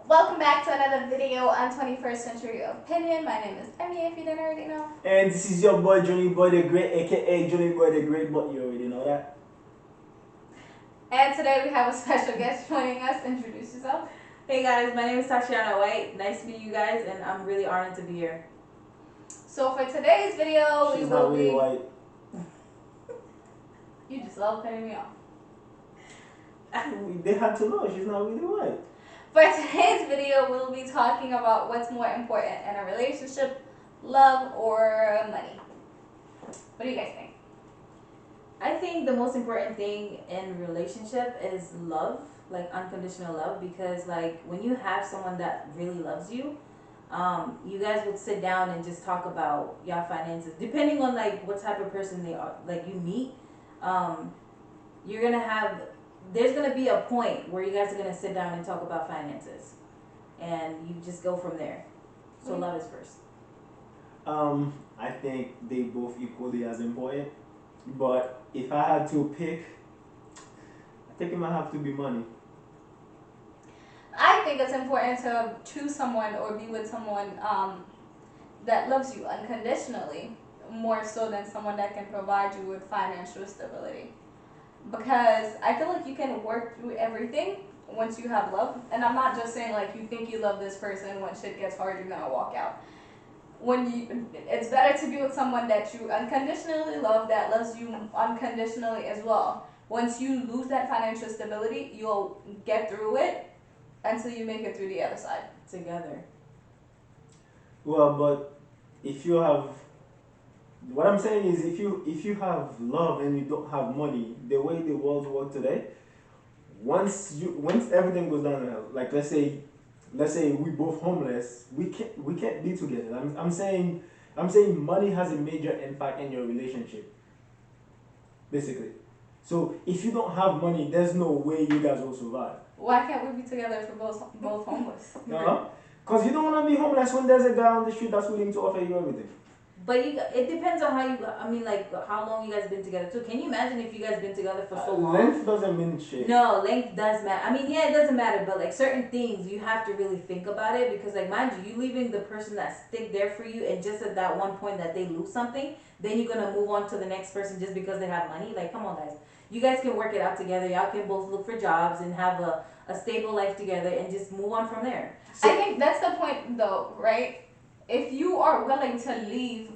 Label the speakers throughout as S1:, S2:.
S1: Welcome back to another video on 21st Century Opinion. My name is Emmy, if you didn't already know.
S2: And this is your boy Johnny Boy the Great, aka Johnny Boy the Great, but you already know that.
S1: And today we have a special guest joining us. Introduce yourself.
S3: Hey guys, my name is Tatiana White. Nice to meet you guys, and I'm really honored to be here.
S1: So for today's video,
S2: She's not really white.
S1: You just love cutting me off.
S2: They had to know she's not really white.
S1: For today's video, we'll be talking about what's more important in a relationship, love or money. What do you guys think?
S3: I think the most important thing in relationship is love, like unconditional love, because like when you have someone that really loves you, you guys would sit down and just talk about your finances. Depending on like what type of person they are, like you meet, you're gonna have. There's gonna be a point where you guys are gonna sit down and talk about finances, and you just go from there. So love is first.
S2: I think they both equally as important, but if I had to pick, I think it might have to be money.
S1: I think it's important to choose someone or be with someone that loves you unconditionally, more so than someone that can provide you with financial stability. Because I feel like you can work through everything once you have love. And I'm not just saying like you think you love this person, when shit gets hard, you're gonna walk out. It's better to be with someone that you unconditionally love, that loves you unconditionally as well. Once you lose that financial stability, you'll get through it until you make it through the other side
S3: Together.
S2: Well, but if you have, what I'm saying is, if you have love and you don't have money, the way the world works today, once everything goes down, like let's say we both homeless, we can't be together. I'm saying money has a major impact in your relationship, basically. So if you don't have money, there's no way you guys will survive.
S1: Why can't we be together if we're both homeless?
S2: Because you don't want to be homeless when there's a guy on the street that's willing to offer you everything.
S3: But it depends on how you. I mean, like how long you guys been together too. Can you imagine if you guys been together for so long?
S2: Length doesn't mean shit.
S3: No, length does matter. I mean, yeah, it doesn't matter, but like certain things you have to really think about it, because like mind you leaving the person that stick there for you, and just at that one point that they lose something, then you're gonna move on to the next person just because they have money. Like, come on, guys. You guys can work it out together. Y'all can both look for jobs and have a stable life together and just move on from there.
S1: So, I think that's the point though, right? If you are willing to leave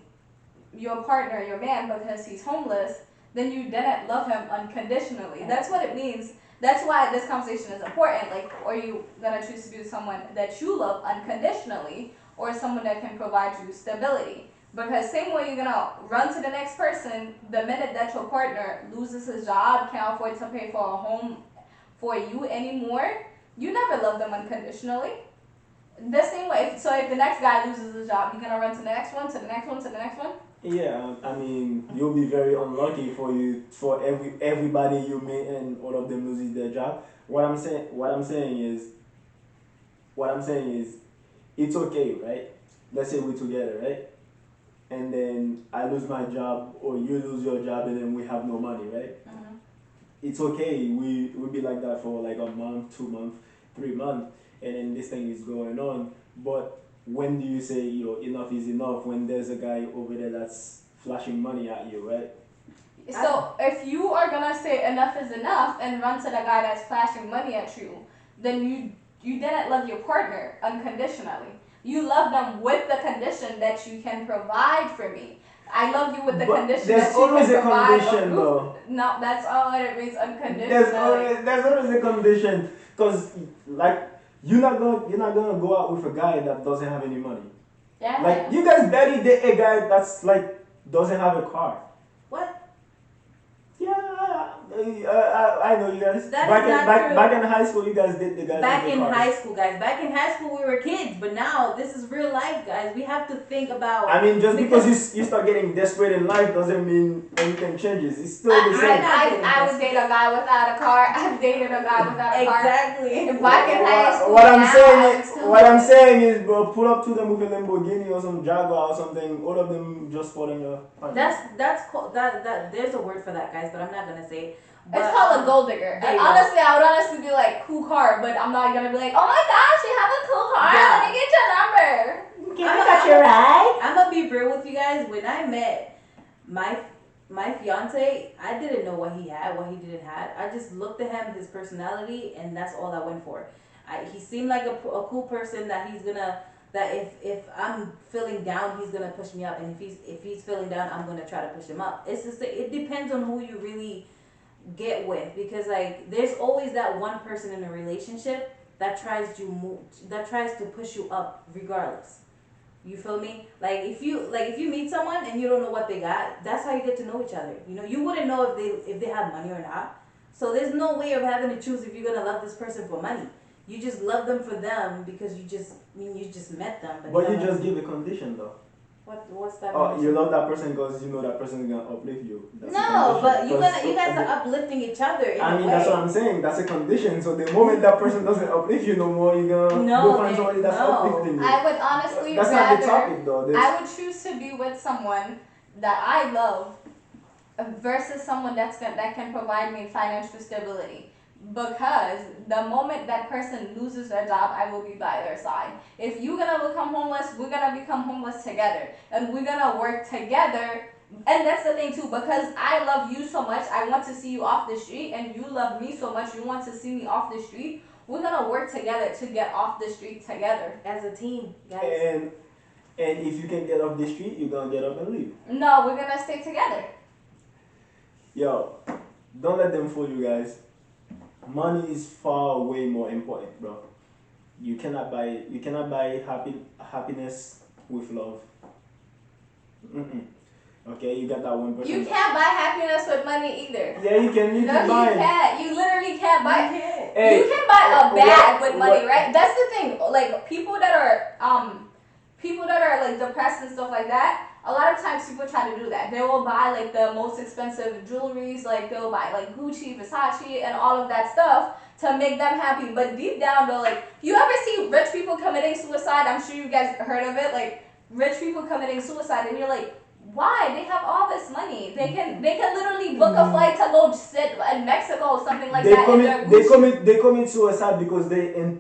S1: your partner, your man, because he's homeless, then you didn't love him unconditionally. That's what it means. That's why this conversation is important. Like, are you gonna choose to be with someone that you love unconditionally, or someone that can provide you stability? Because same way you're gonna run to the next person the minute that your partner loses his job, can't afford to pay for a home for you anymore, you never love them unconditionally. The same way, so if the next guy loses his job, you're gonna run to the next one, to the next one, to the next one?
S2: Yeah, I mean, you'll be very unlucky for everybody you meet and all of them losing their job. What I'm saying is, it's okay, right? Let's say we're together, right? And then I lose my job or you lose your job, and then we have no money, right?
S1: Mm-hmm.
S2: It's okay. We'll be like that for like a month, 2 months, 3 months, and then this thing is going on. But when do you say enough is enough when there's a guy over there that's flashing money at you, right?
S1: So if you are gonna say enough is enough and run to the guy that's flashing money at you, then you didn't love your partner unconditionally. You love them with the condition that you can provide for me. I love you with the condition that you
S2: always
S1: can
S2: a
S1: provide
S2: condition,
S1: a roof.
S2: though.
S1: No, that's all it means, unconditionally.
S2: There's always a condition, because like you're not gonna go out with a guy that doesn't have any money.
S1: Yeah.
S2: Like you guys barely date a guy that's like doesn't have a car.
S3: What?
S2: Yeah, I know you guys.
S3: That is not true.
S2: Back in high school, you guys did the guys.
S3: Back
S2: with
S3: in
S2: the cars.
S3: high school, guys. Back in high school, we were kids, but now this is real life, guys. We have to think about.
S2: I mean, just because you start getting desperate in life doesn't mean anything changes. It's still the same.
S1: I would date a guy without a car. I've dated a guy without a car.
S3: Exactly.
S1: Back in high school.
S2: What I'm saying is, bro, pull up to them with a Lamborghini or some Jaguar or something. All of them just falling your.
S3: That's called that. There's a word for that, guys, but I'm not gonna say it. But,
S1: it's called a gold digger. And honestly, I would honestly be like, cool car, but I'm not gonna be like, oh my gosh, you have a
S3: met my my fiance, I didn't know what he had, what he didn't have. I just looked at him, his personality, and that's all I went for. He seemed like a cool person that he's gonna that if I'm feeling down, he's gonna push me up, and if he's feeling down, I'm gonna try to push him up. It's just it depends on who you really get with, because like there's always that one person in a relationship that tries to push you up regardless. You feel me? Like if you meet someone and you don't know what they got, that's how you get to know each other. You know, you wouldn't know if they have money or not. So there's no way of having to choose if you're gonna love this person for money. You just love them for them because you just met them.
S2: But you just give a condition though.
S3: What's that
S2: Oh, you
S3: condition?
S2: love that person because you know that person is gonna uplift you. That's a
S3: No,
S2: condition.
S3: but
S2: Because
S3: you guys are uplifting each other in
S2: I
S3: a
S2: mean,
S3: way.
S2: that's what I'm saying. That's a condition. So the moment that person doesn't uplift you no more, you're gonna
S3: No,
S2: go find somebody that's
S3: no.
S2: uplifting you.
S1: I would honestly
S2: That's not the
S1: rather,
S2: topic though.
S1: I would choose to be with someone that I love versus someone that can provide me financial stability. Because the moment that person loses their job, I will be by their side. If you're gonna become homeless, we're gonna become homeless together, and we're gonna work together. And that's the thing too, because I love you so much, I want to see you off the street, and you love me so much, you want to see me off the street. We're gonna work together to get off the street together.
S3: As a team, guys.
S2: And if you can get off the street, you're gonna get up and leave.
S1: No, we're gonna stay together.
S2: Yo, don't let them fool you guys. Money is far way more important, bro. You cannot buy happiness with love. Mm-mm. Okay, you got that 1%.
S1: You can't buy happiness with money either.
S2: Yeah, you can. You
S1: No,
S2: can
S1: you
S2: buy.
S1: can't. You literally can't buy.
S2: Hey,
S1: You can buy a bag with money,
S2: what-
S1: right? That's the thing. Like people that are like depressed and stuff like that. A lot of times people try to do that. They will buy like the most expensive jewelries, like they'll buy like Gucci, Versace, and all of that stuff to make them happy. But deep down, though, like you ever see rich people committing suicide? I'm sure you guys heard of it. Like rich people committing suicide, and you're like, why? They have all this money. They can literally book a flight to go sit in Mexico or something like
S2: they
S1: that.
S2: commit
S1: And
S2: they
S1: they're Gucci.
S2: commit suicide because they in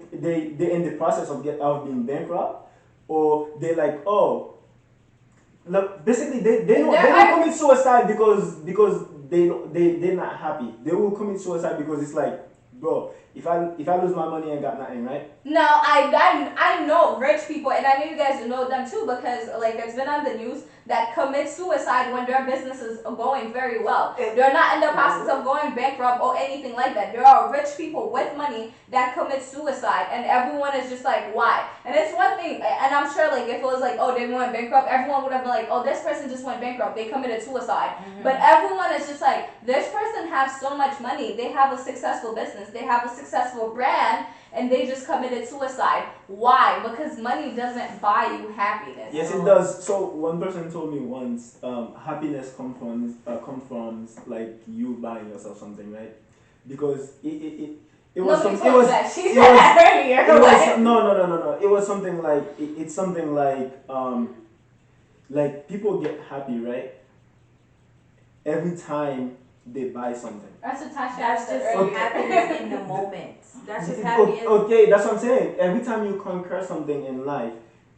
S2: the process of being bankrupt, or they like, oh, look, basically they don't commit suicide because they're not happy. They will commit suicide because it's like, bro, if I lose my money, I got nothing, right?
S1: No, I know rich people, and I know you guys know them too, because like it's been on the news that commit suicide when their business is going very well. They're not in the process of going bankrupt or anything like that. There are rich people with money that commit suicide, and everyone is just like, why? And it's one thing, and I'm sure like if it was like, oh, they went bankrupt, everyone would have been like, oh, this person just went bankrupt, they committed suicide. But everyone is just like, this person has so much money, they have a successful business, they have a successful brand, and they just committed suicide. Why? Because money doesn't buy you happiness.
S2: Yes, it does. So one person told me once, happiness comes from like you buying yourself something, right? Because it was
S1: Nobody
S2: some, it
S1: told
S2: was
S1: me that. She
S2: it
S1: said
S2: was
S1: that earlier.
S2: it was no. It was something like it's something like people get happy, right? Every time they buy something.
S1: That's what Tasha
S3: That's
S1: said
S3: just
S1: earlier.
S3: happiness in the moment. That's just happiness.
S2: Okay, that's what I'm saying. Every time you conquer something in life,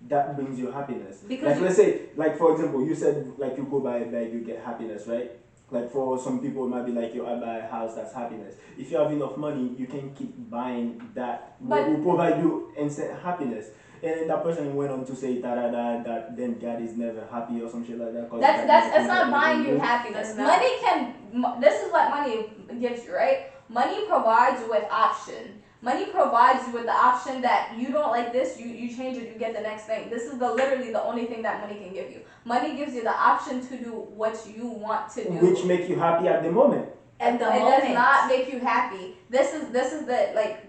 S2: that brings you happiness.
S3: Because
S2: like let's say, like for example, you said like you go buy a bag, you get happiness, right? Like for some people, it might be like you I buy a house, that's happiness. If you have enough money, you can keep buying that.
S1: But
S2: will provide you instant happiness. And then that person went on to say that then God is never happy or some shit like that.
S1: that's it's not buying you happiness.
S3: That's not.
S1: Money can. This is what money gives you, right? Money provides you with option. Money provides you with the option that you don't like this, you change it, you get the next thing. This is literally the only thing that money can give you. Money gives you the option to do what you want to do.
S2: Which make you happy at the moment.
S3: At the
S1: it
S3: moment.
S1: does not make you happy. This is the like.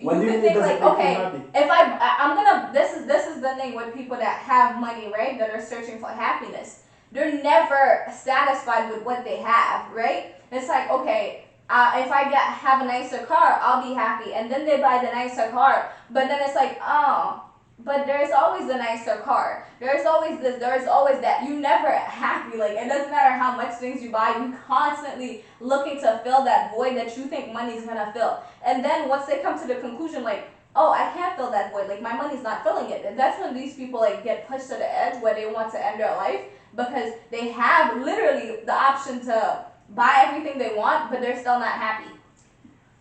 S2: What
S1: You
S2: do you
S1: could
S2: mean
S1: think
S2: doesn't
S1: like,
S2: make you
S1: okay,
S2: happy?
S1: if I'm gonna this is the thing with people that have money, right? That are searching for happiness. They're never satisfied with what they have, right? It's like, okay, if I have a nicer car, I'll be happy, and then they buy the nicer car, but then it's like, oh, but there's always a nicer car. There's always this. There's always that. You never happy. Like it doesn't matter how much things you buy. You constantly looking to fill that void that you think money's gonna fill. And then once they come to the conclusion, like, oh, I can't fill that void. Like my money's not filling it. And that's when these people like get pushed to the edge where they want to end their life because they have literally the option to buy everything they want, but they're still not happy.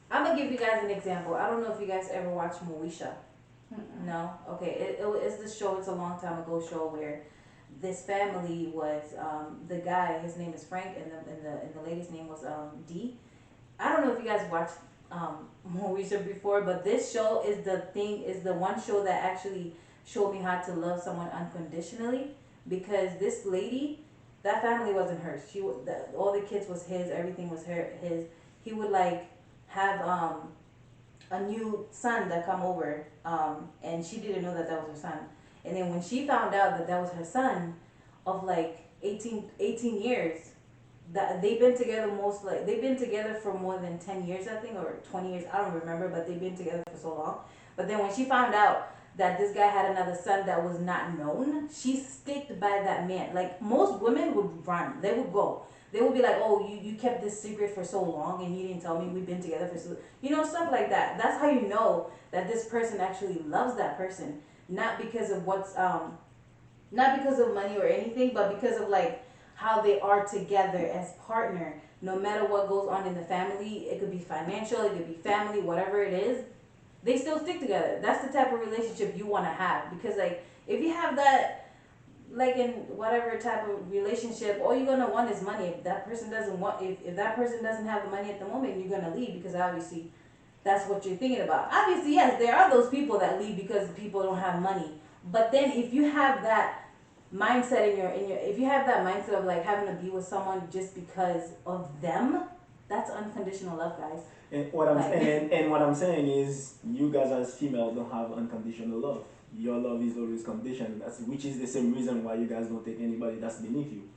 S3: I'm gonna give you guys an example. I don't know if you guys ever watched Moesha.
S1: Mm-mm.
S3: No? Okay, it's the show, it's a long time ago show where this family was, the guy, his name is Frank, and the lady's name was Dee. I don't know if you guys watched Moesha before, but this show is the one show that actually showed me how to love someone unconditionally, because this lady, that family wasn't hers. All the kids was his, everything was his. He would like have a new son that come over, and she didn't know that that was her son. And then when she found out that that was her son, of like 18 years, that they've been together for more than 10 years, I think, or 20 years, I don't remember, but they've been together for so long. But then when she found out that this guy had another son that was not known, she sticked by that man. Like most women would run, they would go. They would be like, oh, you kept this secret for so long and you didn't tell me, we've been together for so, stuff like that. That's how you know that this person actually loves that person, not because of not because of money or anything, but because of like how they are together as partner. No matter what goes on in the family, it could be financial, it could be family, whatever it is, they still stick together. That's the type of relationship you want to have. Because like if you have that, like in whatever type of relationship, all you're gonna want is money. If that person doesn't want, if that person doesn't have the money at the moment, you're gonna leave because obviously that's what you're thinking about. Obviously, yes, there are those people that leave because people don't have money. But then if you have that mindset in your if you have that mindset of like having to be with someone just because of them, that's unconditional love, guys. Like
S2: And what I'm saying is, you guys as females don't have unconditional love. Your love is always conditional. That's which is the same reason why you guys don't take anybody that's beneath you.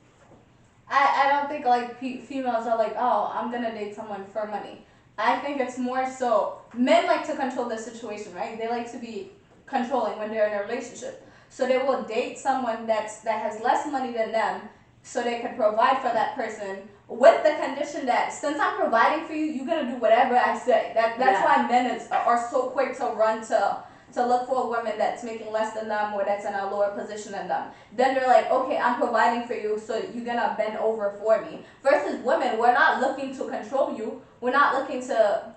S1: I don't think like females are like, oh, I'm gonna date someone for money. I think it's more so men like to control the situation, right? They like to be controlling when they're in a relationship. So they will date someone that has less money than them so they can provide for that person with the condition that since I'm providing for you, you're gonna do whatever I say. That's
S3: yeah,
S1: why men are so quick to run to look for a woman that's making less than them or that's in a lower position than them. Then they're like, okay, I'm providing for you, so you're gonna bend over for me. Versus women, we're not looking to control you. We're not looking to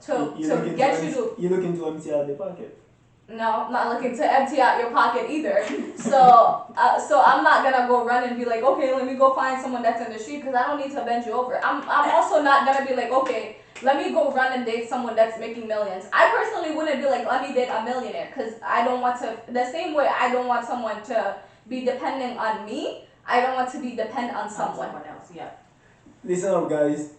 S1: get you to.
S2: You're looking to empty out the pocket.
S1: No, I'm not looking to empty out your pocket either. So I'm not gonna go run and be like, okay, let me go find someone that's in the street because I don't need to bend you over. I'm also not gonna be like, okay, let me go run and date someone that's making millions. I personally wouldn't be like, let me date a millionaire because I don't want to. The same way I don't want someone to be dependent on me. I don't want to be dependent on
S3: on
S1: someone.
S3: someone else. Yeah.
S2: Listen up, guys.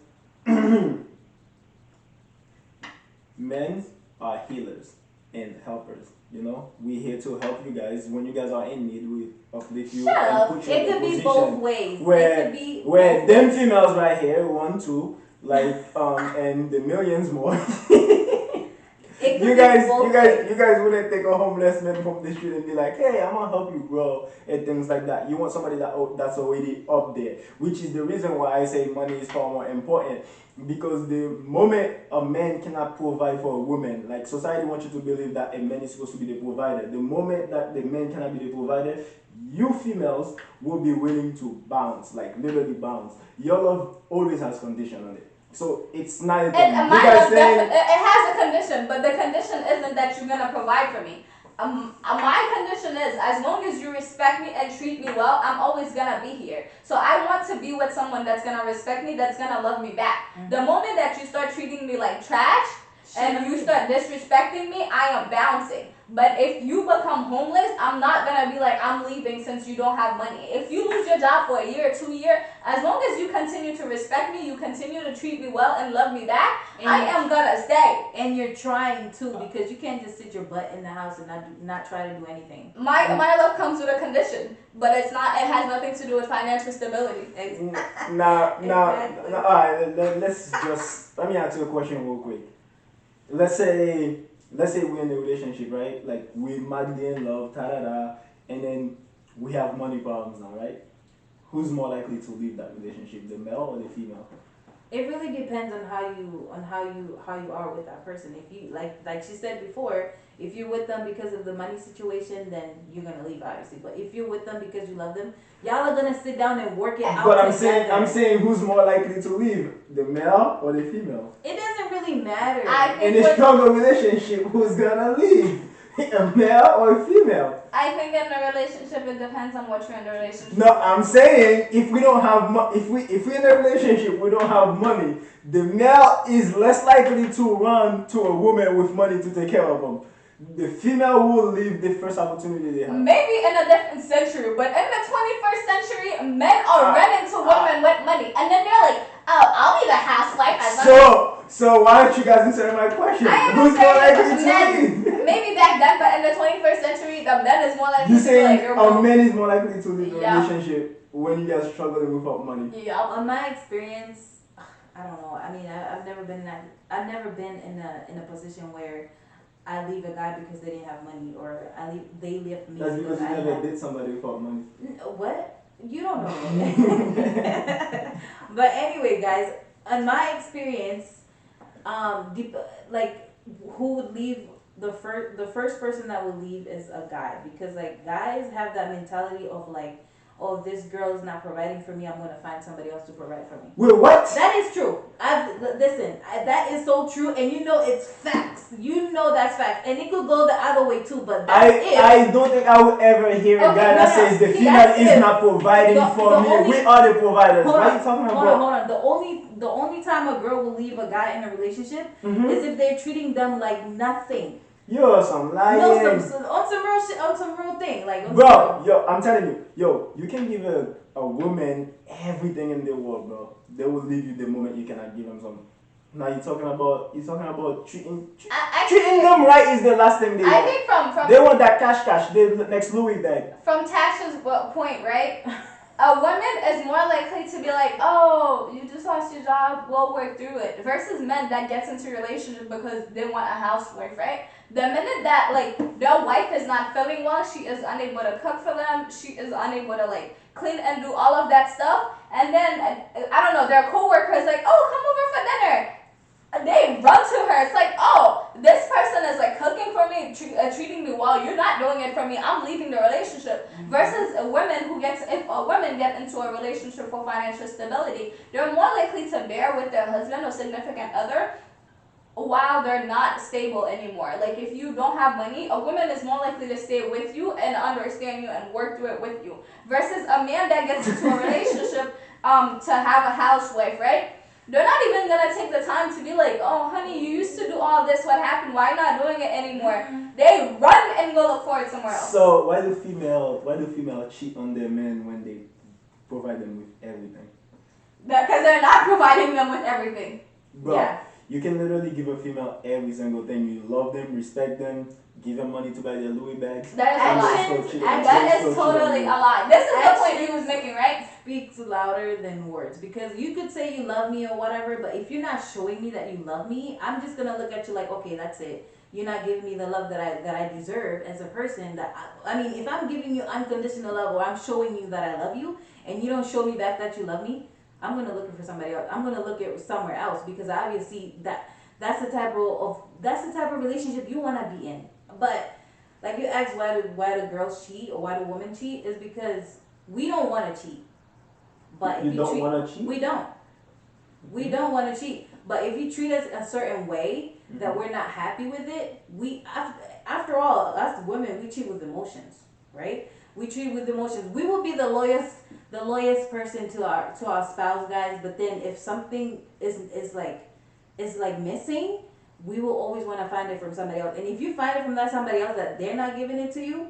S2: Men are healers and helpers. You know, we're here to help you guys. When you guys are in need, we uplift you
S1: Shut
S2: and
S1: up.
S2: put you in
S3: It
S2: a
S3: could be both
S2: position
S3: ways. It
S2: where
S3: could be
S2: where
S3: both
S2: them
S3: ways.
S2: females right here want to like and the millions more.
S3: It could
S2: You
S3: be
S2: guys,
S3: both ways.
S2: you guys wouldn't take a homeless man from the street and be like, "Hey, I'm gonna help you grow," and things like that. You want somebody that's already up there, which is the reason why I say money is far more important. Because the moment a man cannot provide for a woman, like society wants you to believe that a man is supposed to be the provider. The moment that the man cannot be the provider, you females will be willing to bounce, like literally bounce. Your love always has condition on it. So it's not a thing.
S1: And
S2: You
S1: my
S2: guys
S1: love
S2: saying
S1: it has a condition, but the condition isn't that you're gonna provide for me. My condition is as long as you respect me and treat me well, I'm always gonna be here. So I want to be with someone that's gonna respect me, that's gonna love me back. The moment that you start treating me like trash and you start disrespecting me, I am bouncing. But if you become homeless, I'm not gonna be like I'm leaving since you don't have money. If you lose your job for a year or 2 years, as long as you continue to respect me, you continue to treat me well and love me back,
S3: And
S1: I am gonna stay.
S3: and you're trying to, because you can't just sit your butt in the house and not try to do anything.
S1: My love comes with a condition, but it's not. It has nothing to do with financial stability.
S3: Exactly.
S2: All right. Let me ask you a question real quick. Let's say we're in a relationship, right? Like we madly in love, ta da da, and then we have money problems now, right? Who's more likely to leave that relationship, the male or the female?
S3: It really depends on how you are with that person. If you like she said before, if you're with them because of the money situation, then you're gonna leave obviously. But if you're with them because you love them, y'all are gonna sit down and work it
S2: But
S3: out together.
S2: I'm saying who's more likely to leave, the male or the female?
S3: It doesn't really matter.
S1: I
S2: In
S1: think
S2: a
S1: with
S2: stronger relationship, who's gonna leave? A male or a female?
S1: I think in a relationship it depends on what you're in the relationship
S2: No, I'm
S1: with.
S2: saying if we don't have if we in a relationship we don't have money, the male is less likely to run to a woman with money to take care of them. The female will leave the first opportunity they have.
S1: Maybe in a different century, but in the 21st century, men are running to women with money, and then they're like, "Oh, I'll be the housewife as long as."
S2: So why don't you guys answer my question?
S1: I
S2: Who's more
S1: understand
S2: likely
S1: men.
S2: to leave?
S1: Maybe back then, but in the 21st century, the men is more likely
S2: You
S1: to be like,
S2: saying
S1: "You're
S2: a
S1: broke."
S2: man is more likely to leave a
S1: Yeah.
S2: relationship when you guys struggling without money?
S1: Yeah.
S3: On my experience, I don't know. I mean, I've never been in that. I've never been in a position where I leave a guy because they didn't have money, or they left me
S2: That's
S3: because
S2: because you
S3: I
S2: never
S3: had.
S2: date somebody without money.
S3: What? You don't know. But anyway, guys, on my experience, deep, like who would leave the first person that would leave is a guy, because like guys have that mentality of like, oh, this girl is not providing for me, I'm gonna find somebody else to provide for me.
S2: Wait, what?
S3: That is true. Listen. That is so true, and you know it's facts. You know that's facts, and it could go the other way too. But that's it.
S2: I don't think I will ever hear a
S1: Okay,
S2: guy
S1: no,
S2: that
S1: no.
S2: says the
S1: See,
S2: female
S1: that's
S2: is
S1: it.
S2: not providing
S3: The
S2: for me.
S3: only-
S2: We are the providers.
S3: Hold
S2: What
S3: on,
S2: are you talking
S3: hold
S2: about?
S3: on, hold on. The only time a girl will leave a guy in a relationship
S2: Mm-hmm.
S3: is if they're treating them like nothing.
S2: You're some lying.
S3: No, on some real shit, on some real thing, like on
S2: Bro,
S3: some real.
S2: yo, I'm telling you, you can give a woman everything in the world, bro. They will leave you the moment you cannot give them something. Now you're talking about treating them right is the last thing they
S1: I
S2: want.
S1: think from
S2: They want that cash, the next Louis bag.
S1: from Tasha's point, right? A woman is more likely to be like, "Oh, you just lost your job. We'll work through it." Versus men that gets into a relationship because they want a housewife, right? The minute that like their wife is not feeling well, she is unable to cook for them. She is unable to like clean and do all of that stuff. And then I don't know, their coworker is like, "Oh, come over for dinner." They run to her. It's like, "Oh, this person is like cooking for me, treating me well. You're not doing it for me. I'm leaving the relationship." Versus a woman who gets, if a woman get into a relationship for financial stability, they're more likely to bear with their husband or significant other while they're not stable anymore. Like if you don't have money, a woman is more likely to stay with you and understand you and work through it with you. Versus a man that gets into a relationship to have a housewife, right? They're not even gonna take the time to be like, "Oh, honey, you used to do all this. What happened? Why are you not doing it anymore?" They run and go look for it somewhere else.
S2: So why do female cheat on their men when they provide them with everything?
S1: Because they're not providing them with everything.
S2: Bro,
S3: Yeah.
S2: you can literally give a female every single thing. You love them, respect them, give them money to buy their Louis bags.
S1: That is a
S2: and they
S1: lie.
S2: still cheat-
S3: Actions-
S1: That
S2: they
S1: is
S2: still cheat on
S1: totally
S2: you.
S1: a lie. This is the point he
S3: Actions-
S1: was making, right?
S3: Speaks louder than words, because you could say you love me or whatever, but if you're not showing me that you love me, I'm just gonna look at you like, okay, that's it. You're not giving me the love that I deserve as a person. I mean, if I'm giving you unconditional love, or I'm showing you that I love you, and you don't show me back that you love me, I'm gonna look for somebody else. I'm gonna look at somewhere else, because obviously that's the type of relationship you wanna be in. But like you asked, why do girls cheat or why do women cheat, is because we don't want to cheat. But if
S2: You
S3: you
S2: don't
S3: treat,
S2: want to cheat?
S3: we don't. We don't want to cheat. But if you treat us a certain way that we're not happy with it, after all, us women, we cheat with emotions, right? We treat with emotions. We will be the loyalest person to our spouse, guys. But then if something is like missing, we will always want to find it from somebody else. And if you find it from that somebody else that they're not giving it to you,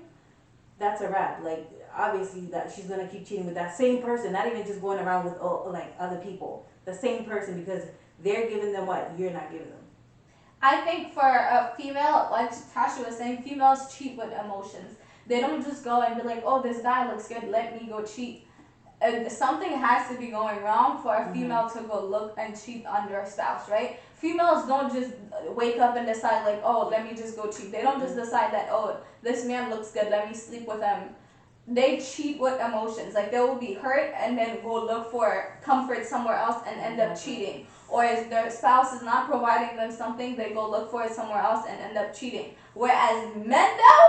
S3: that's a wrap. Like obviously that she's gonna keep cheating with that same person, not even just going around with like other people. The same person, because they're giving them what you're not giving them.
S1: I think for a female, like Tasha was saying, females cheat with emotions. They don't just go and be like, "Oh, this guy looks good, let me go cheat." Something has to be going wrong for a female to go look and cheat on their spouse, right? Females don't just wake up and decide like, "Oh, let me just go cheat." They don't just decide that, "Oh, this man looks good, let me sleep with him." they cheat with emotions. Like they will be hurt and then go look for comfort somewhere else and end up cheating. Or if their spouse is not providing them something, they go look for it somewhere else and end up cheating. Whereas men though,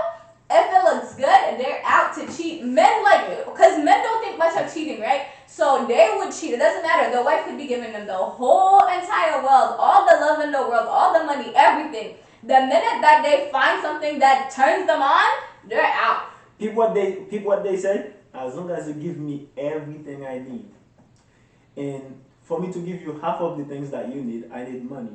S1: if it looks good, they're out to cheat. Men like, because men don't think much of cheating, right? So they would cheat. It doesn't matter. The wife could be giving them the whole entire world, all the love in the world, all the money, everything. The minute that they find something that turns them on, they're out.
S2: People what they say. As long as you give me everything I need, and for me to give you half of the things that you need, I need money.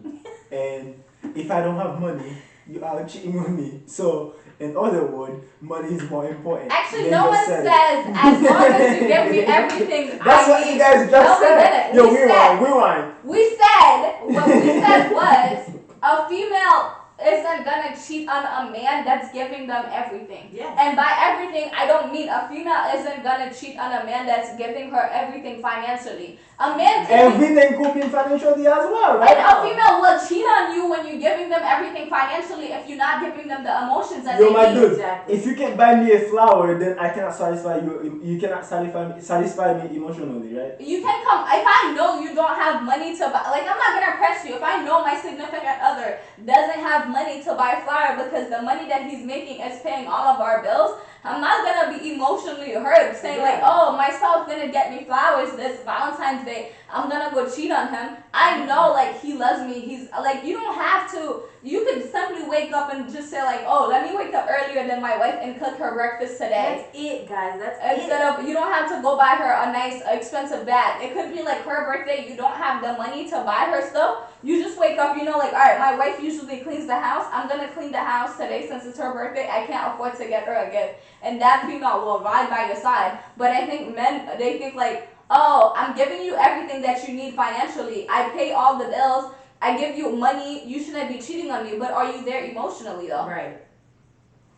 S2: And if I don't have money, you are cheating on me. So, in other words, money is more important.
S1: Actually,
S2: than
S1: no one
S2: yourself.
S1: says as long as you give me everything
S2: That's
S1: I
S2: what
S1: need.
S2: you guys just
S1: No, we
S2: said.
S1: didn't.
S2: Yo,
S1: We
S2: rewind,
S1: said
S2: rewind.
S1: we said what we said was a female isn't gonna cheat on a man that's giving them everything.
S3: Yeah.
S1: And by everything, I don't mean a female isn't gonna cheat on a man that's giving her everything financially. A man can
S2: Everything could be financially as well,
S1: and
S2: right?
S1: a female will cheat on you when you're giving them everything financially if you're not giving them the emotions that
S2: Yo,
S1: they
S2: my
S1: need.
S2: dude,
S3: Exactly.
S2: if you can buy me a flower, then I cannot satisfy you. You cannot satisfy me emotionally, right?
S1: You can come if I know you don't have money to buy. Like I'm not gonna press you. If I know my significant other doesn't have money to buy flour because the money that he's making is paying all of our bills, I'm not gonna be emotionally hurt saying like, oh, my spouse didn't get me flowers this Valentine's Day. I'm gonna go cheat on him. I know like he loves me. He's like you don't have to. You could simply wake up and just say like, oh, let me wake up earlier than my wife and cook her breakfast today.
S3: That's it, guys. That's
S1: Instead
S3: it.
S1: of you don't have to go buy her a nice expensive bag. It could be like her birthday. You don't have the money to buy her stuff. You just wake up. You know, like all right, my wife usually cleans the house. I'm gonna clean the house today since it's her birthday. I can't afford to get her a gift, and that female will ride by your side. But I think men they think like, oh, I'm giving you everything that you need financially. I pay all the bills. I give you money. You shouldn't be cheating on me. But are you there emotionally though?
S3: Right.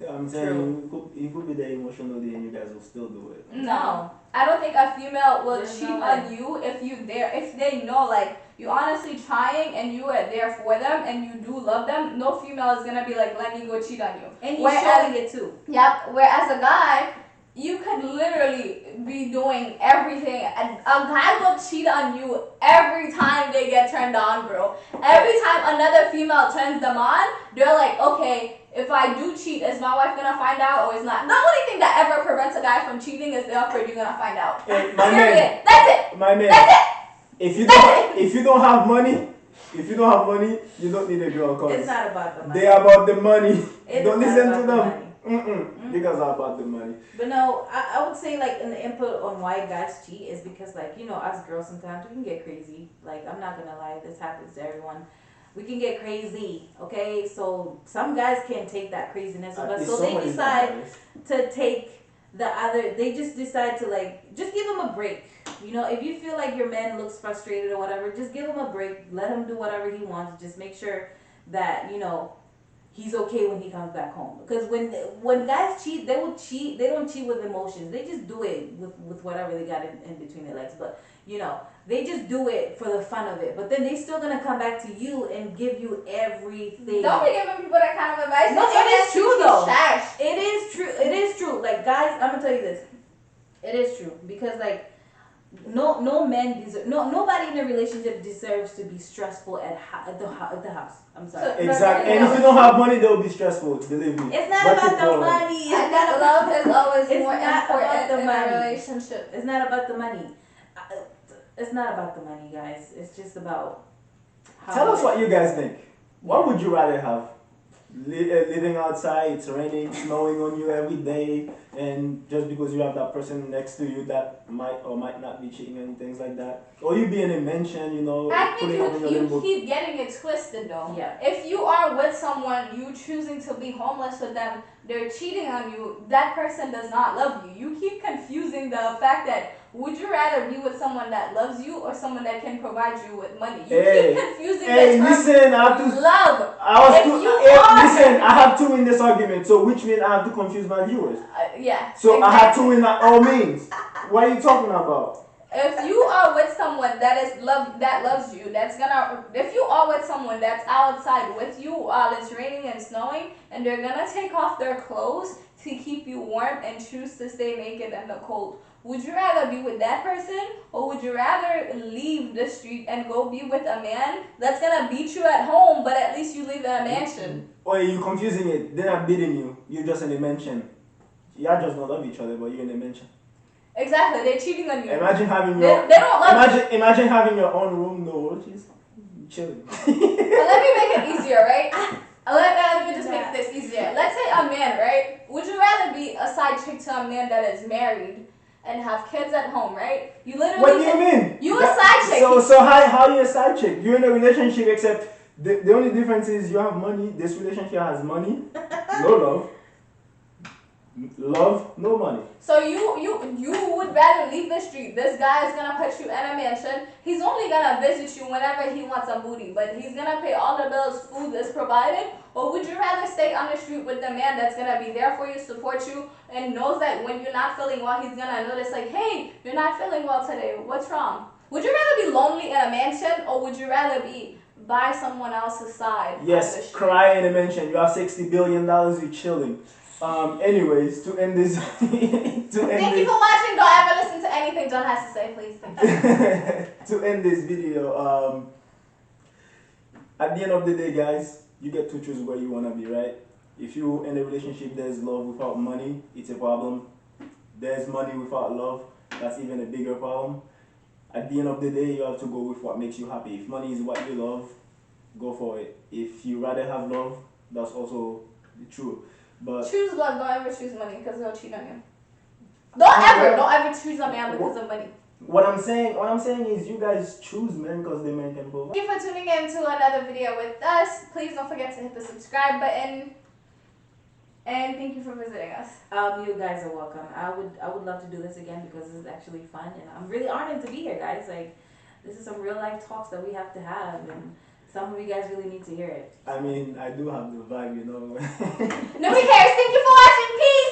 S2: Yeah, I'm saying you could be there emotionally and you guys will still do it.
S1: No, I don't think a female will
S3: There's
S1: cheat
S3: no
S1: on
S3: way.
S1: you if you there if they know like you honestly trying and you are there for them and you do love them. No female is gonna be like let me go cheat on you.
S3: And he's
S1: Whereas
S3: showing it too.
S1: yep, whereas a guy you could literally be doing everything. A guy will cheat on you every time they get turned on, bro. Every time another female turns them on, they're like, okay, if I do cheat, is my wife gonna find out or is not? The only thing that ever prevents a guy from cheating is the afraid you're gonna find out.
S2: Hey, my
S1: Period.
S2: man,
S1: That's it.
S2: my man.
S1: That's it.
S2: If you don't have money, you don't need a girl. Cause
S3: It's not about the money.
S2: they are about the money.
S3: It
S2: Don't
S3: is not
S2: listen
S3: about
S2: to
S3: the
S2: them.
S3: money.
S2: You guys are about the money.
S3: But no, I would say like an input on why guys cheat is because like, you know, us girls sometimes we can get crazy. Like I'm not gonna lie, this happens to everyone. We can get crazy, okay? So some guys can't take that craziness, but so they decide to take the other. They just decide to like just give him a break. You know, if you feel like your man looks frustrated or whatever, just give him a break. Let him do whatever he wants. Just make sure that you know he's okay when he comes back home. Because when guys cheat, they will cheat. They don't cheat with emotions. They just do it with whatever they got in between their legs. But you know, they just do it for the fun of it. But then they still gonna come back to you and give you everything.
S1: Don't be giving people that kind of advice.
S3: No, it is true though.
S1: Trash.
S3: It is true. It is true. Like guys, I'm gonna tell you this. It is true because like no man deserve nobody in a relationship deserves to be stressful at the house. I'm sorry.
S1: So-
S2: Exactly. And if you don't have money, they'll be stressful. Believe me.
S3: It's not
S2: But
S3: about
S2: keep
S3: the
S2: going.
S3: money. It's
S1: I
S3: not
S1: think
S3: about
S1: love is always
S3: it's
S1: more
S3: not about
S1: important
S3: the
S1: in
S3: money.
S1: a relationship.
S3: It's not about the money. It's not about the money, guys. It's just about how
S2: Tell us what you guys think. What
S3: Yeah.
S2: would you rather have? Living outside, it's raining, snowing on you every day, and just because you have that person next to you that might or might not be cheating and things like that, or you be in a mansion,
S1: I think
S2: putting up in your
S1: you
S2: limbo.
S1: keep getting it twisted though.
S3: Yeah.
S1: If you are with someone, you choosing to be homeless with them, they're cheating on you, that person does not love you. You keep confusing the fact that would you rather be with someone that loves you or someone that can provide you with money? You
S2: Hey,
S1: keep confusing
S2: Hey,
S1: the term
S2: listen, I have to.
S1: love.
S2: I was
S1: If
S2: too.
S1: you
S2: Hey,
S1: are-
S2: listen, I have two in this argument, so which means I have to confuse my viewers.
S1: Yeah.
S2: So I have two
S1: exactly.
S2: in all means. What are you talking about?
S1: If you are with someone that loves you, that's gonna if you are with someone that's outside with you while it's raining and snowing and they're gonna take off their clothes to keep keep you warm and choose to stay naked in the cold. Would you rather be with that person, or would you rather leave the street and go be with a man that's gonna beat you at home, but at least you live in a mansion?
S2: Or you confusing it? They're not beating you. You're just in a mansion. Y'all just don't love each other, but you're in a mansion.
S1: Exactly, they're cheating on you.
S2: Imagine having
S1: They,
S2: your
S1: they don't love you.
S2: imagine having your own room, no roaches, chilling.
S1: But let me make it easier, right? Let me just make this easier. Let's say a man, right? Would you rather be a side chick to a man that is married and have kids at home, right? You literally.
S2: What do you mean?
S1: You a side chick.
S2: So how you a side chick? You're in a relationship, except the only difference is you have money. This relationship has money, no love. Love, no money.
S1: So you would rather leave the street. This guy is gonna put you in a mansion. He's only gonna visit you whenever he wants a booty, but he's gonna pay all the bills, food is provided. Or would you rather stay on the street with the man that's gonna be there for you, support you, and knows that when you're not feeling well, he's gonna notice like, hey, you're not feeling well today. What's wrong? Would you rather be lonely in a mansion, or would you rather be by someone else's side?
S2: Yes, cry in a mansion. You have $60 billion. You're chilling. Anyways, to end this,
S1: Thank you for watching. Don't ever listen to anything John has to say, please. Thank you.
S2: To end this video, at the end of the day, guys, you get to choose where you wanna be, right? If you in a relationship, there's love without money, it's a problem. There's money without love, that's even a bigger problem. At the end of the day, you have to go with what makes you happy. If money is what you love, go for it. If you rather have love, that's also the truth. But
S1: choose love, don't ever choose money because they'll cheat on you. Don't ever choose a man because of money.
S2: What I'm saying is you guys choose men because the men can provide.
S1: Thank you for tuning in to another video with us. Please don't forget to hit the subscribe button. And thank you for visiting us.
S3: You guys are welcome. I would love to do this again because this is actually fun, and I'm really honored to be here, guys. Like, this is some real life talks that we have to have, and some of you guys really need to hear it.
S2: I mean, I do have the vibe, you know.
S1: Nobody cares. Thank you for watching. Peace.